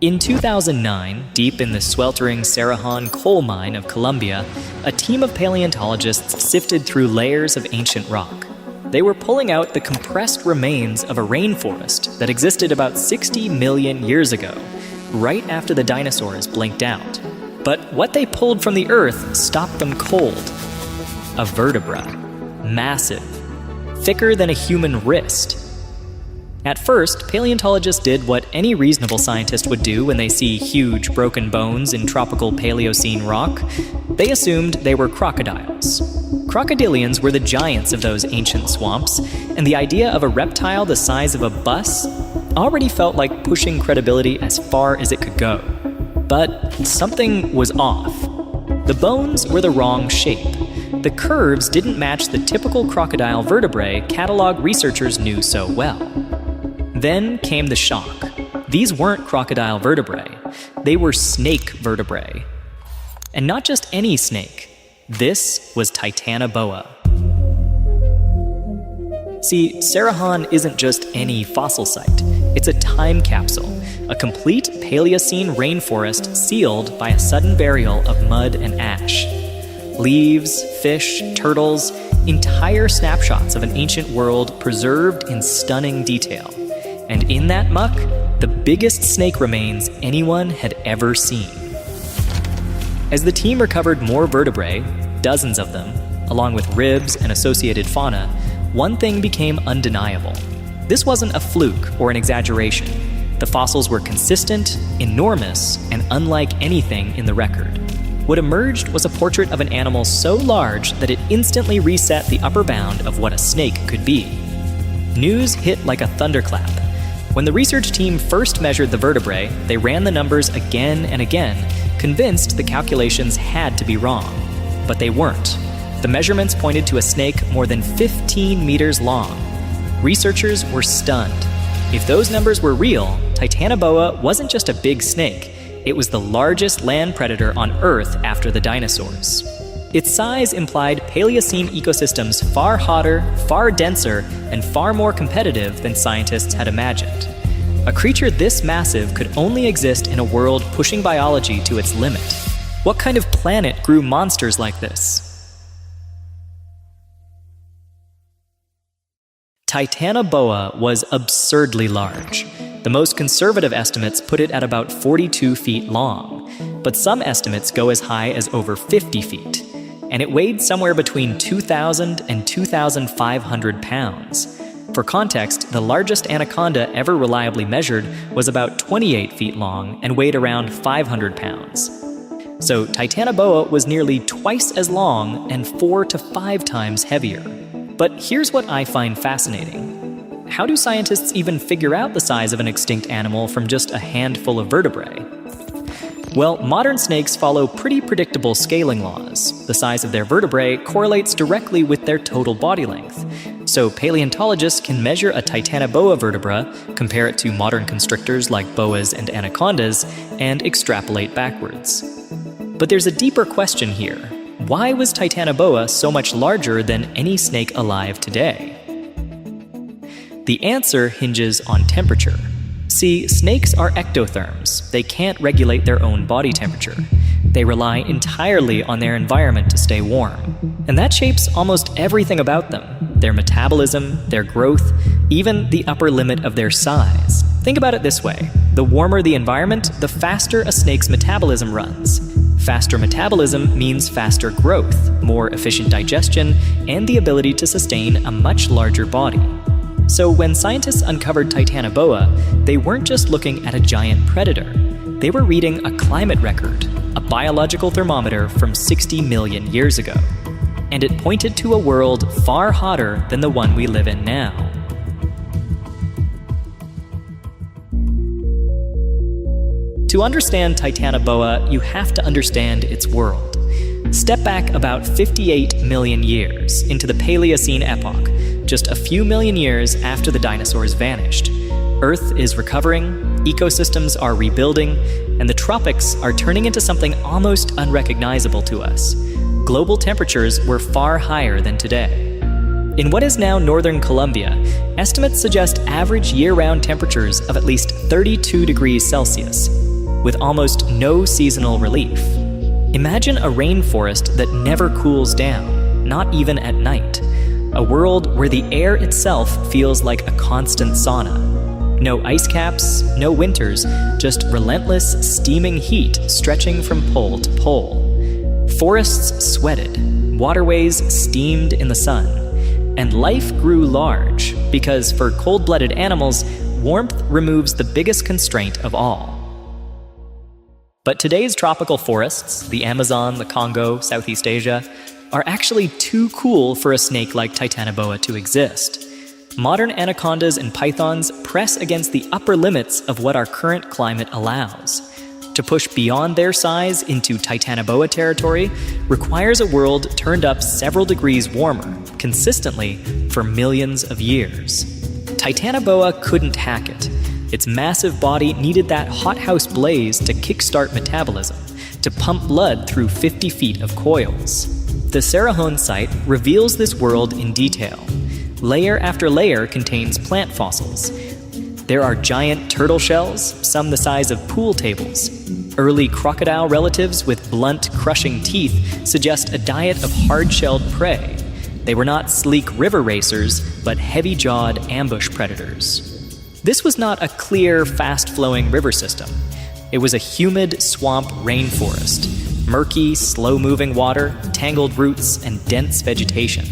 In 2009, deep in the sweltering Cerrejón coal mine of Colombia, a team of paleontologists sifted through layers of ancient rock. They were pulling out the compressed remains of a rainforest that existed about 60 million years ago, right after the dinosaurs blinked out. But what they pulled from the earth stopped them cold. A vertebra. Massive. Thicker than a human wrist. At first, paleontologists did what any reasonable scientist would do when they see huge broken bones in tropical Paleocene rock. They assumed they were crocodiles. Crocodilians were the giants of those ancient swamps, and the idea of a reptile the size of a bus already felt like pushing credibility as far as it could go. But something was off. The bones were the wrong shape. The curves didn't match the typical crocodile vertebrae catalog researchers knew so well. Then came the shock. These weren't crocodile vertebrae. They were snake vertebrae. And not just any snake. This was Titanoboa. See, Cerrejón isn't just any fossil site. It's a time capsule, a complete Paleocene rainforest sealed by a sudden burial of mud and ash. Leaves, fish, turtles, entire snapshots of an ancient world preserved in stunning detail. And in that muck, the biggest snake remains anyone had ever seen. As the team recovered more vertebrae, dozens of them, along with ribs and associated fauna, one thing became undeniable. This wasn't a fluke or an exaggeration. The fossils were consistent, enormous, and unlike anything in the record. What emerged was a portrait of an animal so large that it instantly reset the upper bound of what a snake could be. News hit like a thunderclap. When the research team first measured the vertebrae, they ran the numbers again and again, convinced the calculations had to be wrong. But they weren't. The measurements pointed to a snake more than 15 meters long. Researchers were stunned. If those numbers were real, Titanoboa wasn't just a big snake. It was the largest land predator on Earth after the dinosaurs. Its size implied Paleocene ecosystems far hotter, far denser, and far more competitive than scientists had imagined. A creature this massive could only exist in a world pushing biology to its limit. What kind of planet grew monsters like this? Titanoboa was absurdly large. The most conservative estimates put it at about 42 feet long, but some estimates go as high as over 50 feet. And it weighed somewhere between 2,000 and 2,500 pounds. For context, the largest anaconda ever reliably measured was about 28 feet long and weighed around 500 pounds. So Titanoboa was nearly twice as long and 4 to 5 times heavier. But here's what I find fascinating. How do scientists even figure out the size of an extinct animal from just a handful of vertebrae? Well, modern snakes follow pretty predictable scaling laws. The size of their vertebrae correlates directly with their total body length. So paleontologists can measure a Titanoboa vertebra, compare it to modern constrictors like boas and anacondas, and extrapolate backwards. But there's a deeper question here. Why was Titanoboa so much larger than any snake alive today? The answer hinges on temperature. See, snakes are ectotherms. They can't regulate their own body temperature. They rely entirely on their environment to stay warm. And that shapes almost everything about them. Their metabolism, their growth, even the upper limit of their size. Think about it this way. The warmer the environment, the faster a snake's metabolism runs. Faster metabolism means faster growth, more efficient digestion, and the ability to sustain a much larger body. So when scientists uncovered Titanoboa, they weren't just looking at a giant predator. They were reading a climate record, a biological thermometer from 60 million years ago. And it pointed to a world far hotter than the one we live in now. To understand Titanoboa, you have to understand its world. Step back about 58 million years into the Paleocene epoch, just a few million years after the dinosaurs vanished. Earth is recovering, ecosystems are rebuilding, and the tropics are turning into something almost unrecognizable to us. Global temperatures were far higher than today. In what is now northern Colombia, estimates suggest average year-round temperatures of at least 32 degrees Celsius, with almost no seasonal relief. Imagine a rainforest that never cools down, not even at night. A world where the air itself feels like a constant sauna. No ice caps, no winters, just relentless, steaming heat stretching from pole to pole. Forests sweated, waterways steamed in the sun, and life grew large because for cold-blooded animals, warmth removes the biggest constraint of all. But today's tropical forests, the Amazon, the Congo, Southeast Asia, are actually too cool for a snake like Titanoboa to exist. Modern anacondas and pythons press against the upper limits of what our current climate allows. To push beyond their size into Titanoboa territory requires a world turned up several degrees warmer, consistently, for millions of years. Titanoboa couldn't hack it. Its massive body needed that hothouse blaze to kickstart metabolism, to pump blood through 50 feet of coils. The Cerrejón site reveals this world in detail. Layer after layer contains plant fossils. There are giant turtle shells, some the size of pool tables. Early crocodile relatives with blunt, crushing teeth suggest a diet of hard-shelled prey. They were not sleek river racers, but heavy-jawed ambush predators. This was not a clear, fast-flowing river system. It was a humid swamp rainforest. Murky, slow-moving water, tangled roots, and dense vegetation.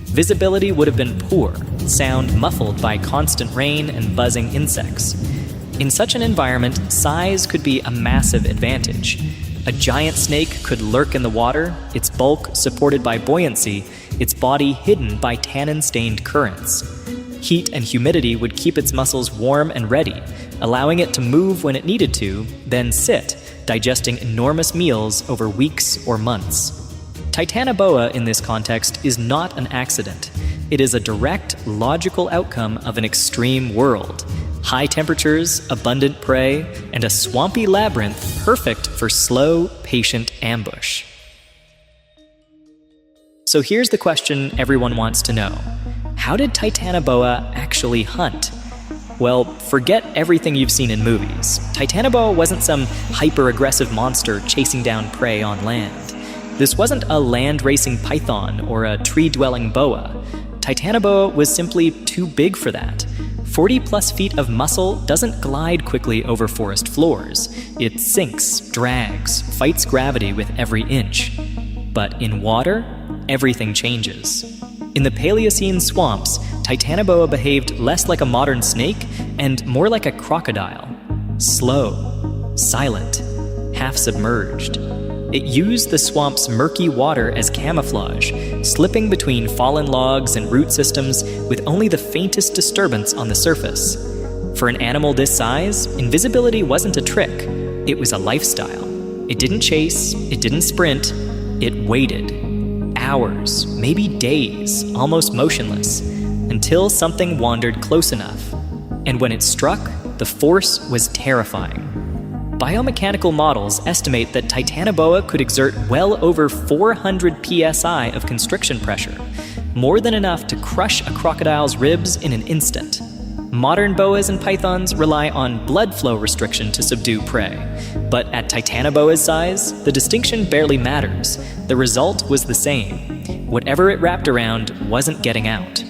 Visibility would have been poor, sound muffled by constant rain and buzzing insects. In such an environment, size could be a massive advantage. A giant snake could lurk in the water, its bulk supported by buoyancy, its body hidden by tannin-stained currents. Heat and humidity would keep its muscles warm and ready, allowing it to move when it needed to, then sit, digesting enormous meals over weeks or months. Titanoboa in this context is not an accident. It is a direct, logical outcome of an extreme world. High temperatures, abundant prey, and a swampy labyrinth perfect for slow, patient ambush. So here's the question everyone wants to know. How did Titanoboa actually hunt? Well, forget everything you've seen in movies. Titanoboa wasn't some hyper-aggressive monster chasing down prey on land. This wasn't a land-racing python or a tree-dwelling boa. Titanoboa was simply too big for that. 40-plus feet of muscle doesn't glide quickly over forest floors. It sinks, drags, fights gravity with every inch. But in water, everything changes. In the Paleocene swamps, Titanoboa behaved less like a modern snake and more like a crocodile. Slow, silent, half-submerged. It used the swamp's murky water as camouflage, slipping between fallen logs and root systems with only the faintest disturbance on the surface. For an animal this size, invisibility wasn't a trick. It was a lifestyle. It didn't chase, it didn't sprint, it waited. Hours, maybe days, almost motionless, until something wandered close enough. And when it struck, the force was terrifying. Biomechanical models estimate that Titanoboa could exert well over 400 psi of constriction pressure, more than enough to crush a crocodile's ribs in an instant. Modern boas and pythons rely on blood flow restriction to subdue prey, but at Titanoboa's size, the distinction barely matters. The result was the same. Whatever it wrapped around wasn't getting out.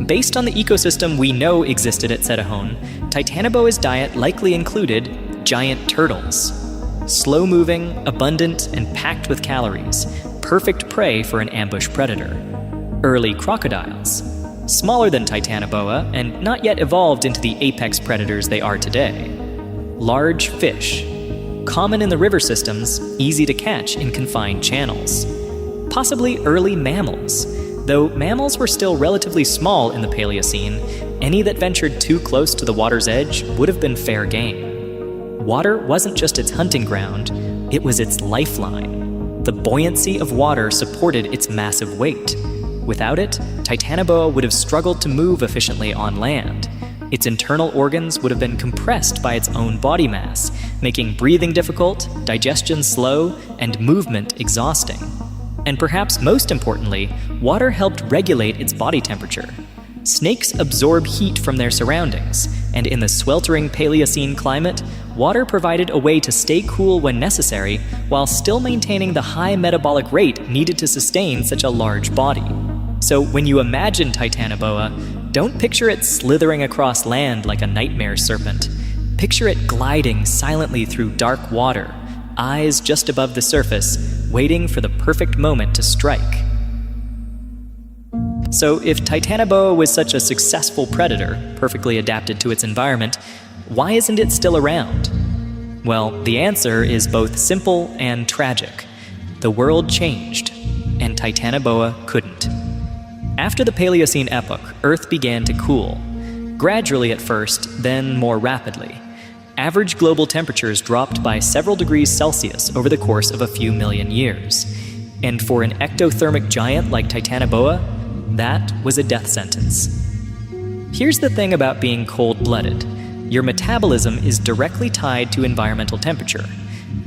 Based on the ecosystem we know existed at Cerrejón, Titanoboa's diet likely included giant turtles. Slow-moving, abundant, and packed with calories, perfect prey for an ambush predator. Early crocodiles, smaller than Titanoboa and not yet evolved into the apex predators they are today. Large fish, common in the river systems, easy to catch in confined channels. Possibly early mammals, though mammals were still relatively small in the Paleocene, any that ventured too close to the water's edge would have been fair game. Water wasn't just its hunting ground, it was its lifeline. The buoyancy of water supported its massive weight. Without it, Titanoboa would have struggled to move efficiently on land. Its internal organs would have been compressed by its own body mass, making breathing difficult, digestion slow, and movement exhausting. And perhaps most importantly, water helped regulate its body temperature. Snakes absorb heat from their surroundings, and in the sweltering Paleocene climate, water provided a way to stay cool when necessary while still maintaining the high metabolic rate needed to sustain such a large body. So when you imagine Titanoboa, don't picture it slithering across land like a nightmare serpent. Picture it gliding silently through dark water, eyes just above the surface, waiting for the perfect moment to strike. So if Titanoboa was such a successful predator, perfectly adapted to its environment, why isn't it still around? Well, the answer is both simple and tragic. The world changed, and Titanoboa couldn't. After the Paleocene epoch, Earth began to cool. Gradually at first, then more rapidly. Average global temperatures dropped by several degrees Celsius over the course of a few million years. And for an ectothermic giant like Titanoboa, that was a death sentence. Here's the thing about being cold-blooded. Your metabolism is directly tied to environmental temperature.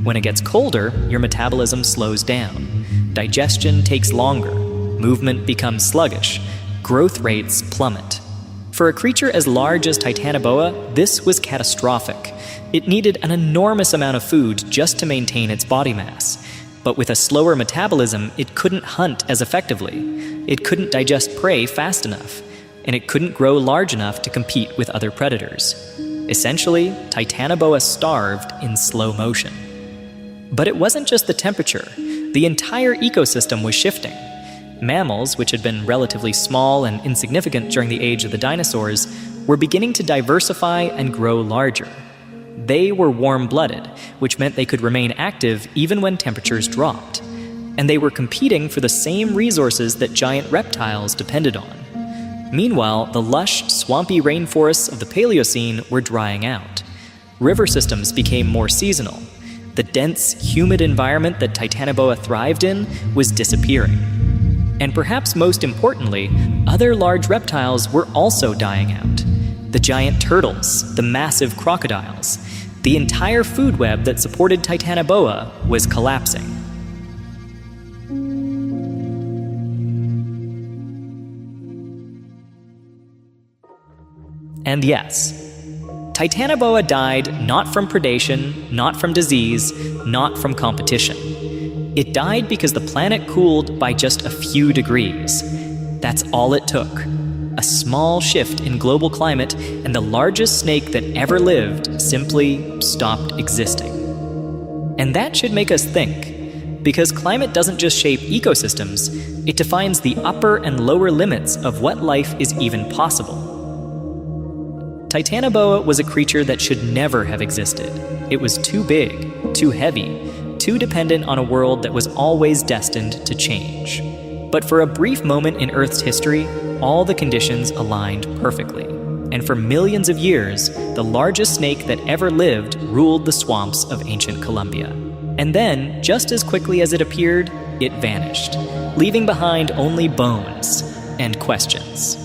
When it gets colder, your metabolism slows down. Digestion takes longer. Movement becomes sluggish. Growth rates plummet. For a creature as large as Titanoboa, this was catastrophic. It needed an enormous amount of food just to maintain its body mass. But with a slower metabolism, it couldn't hunt as effectively. It couldn't digest prey fast enough, and it couldn't grow large enough to compete with other predators. Essentially, Titanoboa starved in slow motion. But it wasn't just the temperature. The entire ecosystem was shifting. Mammals, which had been relatively small and insignificant during the age of the dinosaurs, were beginning to diversify and grow larger. They were warm-blooded, which meant they could remain active even when temperatures dropped. And they were competing for the same resources that giant reptiles depended on. Meanwhile, the lush, swampy rainforests of the Paleocene were drying out. River systems became more seasonal. The dense, humid environment that Titanoboa thrived in was disappearing. And perhaps most importantly, other large reptiles were also dying out. The giant turtles, the massive crocodiles. The entire food web that supported Titanoboa was collapsing. And yes, Titanoboa died not from predation, not from disease, not from competition. It died because the planet cooled by just a few degrees. That's all it took. A small shift in global climate, and the largest snake that ever lived simply stopped existing. And that should make us think, because climate doesn't just shape ecosystems, it defines the upper and lower limits of what life is even possible. Titanoboa was a creature that should never have existed. It was too big, too heavy, too dependent on a world that was always destined to change. But for a brief moment in Earth's history, all the conditions aligned perfectly. And for millions of years, the largest snake that ever lived ruled the swamps of ancient Colombia. And then, just as quickly as it appeared, it vanished, leaving behind only bones and questions.